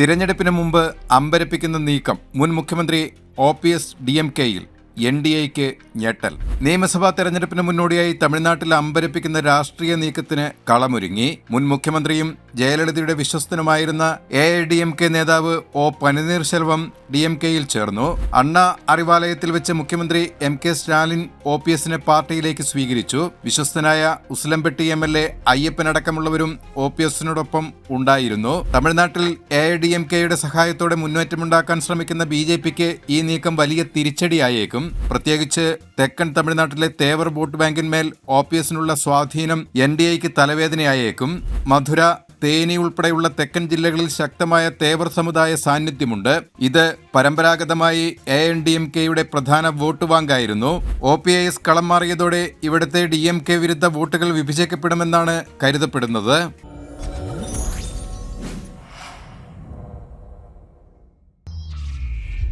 തിരഞ്ഞെടുപ്പിന് മുമ്പ് അമ്പരപ്പിക്കുന്ന നീക്കം. മുൻ മുഖ്യമന്ത്രി OPS DMKയിൽ NDAയ്ക്ക് ഞെട്ടൽ. നിയമസഭാ തെരഞ്ഞെടുപ്പിന് മുന്നോടിയായി തമിഴ്നാട്ടിൽ അമ്പരപ്പിക്കുന്ന രാഷ്ട്രീയ നീക്കത്തിന് കളമൊരുങ്ങി. മുൻ മുഖ്യമന്ത്രിയും ജയലളിതയുടെ വിശ്വസ്തനുമായിരുന്ന AIDMK നേതാവ് O പനീർശെൽവം DMKയിൽ ചേർന്നു. അണ്ണാ അറിവാലയത്തിൽ വെച്ച് മുഖ്യമന്ത്രി MK സ്റ്റാലിൻ OPSനെ പാർട്ടിയിലേക്ക് സ്വീകരിച്ചു. വിശ്വസ്തനായ ഉസ്ലംപെട്ടി MLA അയ്യപ്പനടക്കമുള്ളവരും OPSനോടൊപ്പം ഉണ്ടായിരുന്നു. തമിഴ്നാട്ടിൽ AIDMKയുടെ സഹായത്തോടെ മുന്നേറ്റമുണ്ടാക്കാൻ ശ്രമിക്കുന്ന BJPക്ക് ഈ നീക്കം വലിയ തിരിച്ചടിയായേക്കും. പ്രത്യേകിച്ച് തെക്കൻ തമിഴ്നാട്ടിലെ തേവർ വോട്ട് ബാങ്കിന്മേൽ OPSനുള്ള സ്വാധീനം NDAയ്ക്ക് തലവേദനയായേക്കും. മധുര, തേനി ഉൾപ്പെടെയുള്ള തെക്കൻ ജില്ലകളിൽ ശക്തമായ തേവർ സമുദായ സാന്നിധ്യമുണ്ട്. ഇത് പരമ്പരാഗതമായി AIDMKയുടെ പ്രധാന വോട്ട് ബാങ്കായിരുന്നു. OPIS കളം മാറിയതോടെ ഇവിടുത്തെ DMK വിരുദ്ധ വോട്ടുകൾ വിഭജിക്കപ്പെടുമെന്നാണ് കരുതപ്പെടുന്നത്.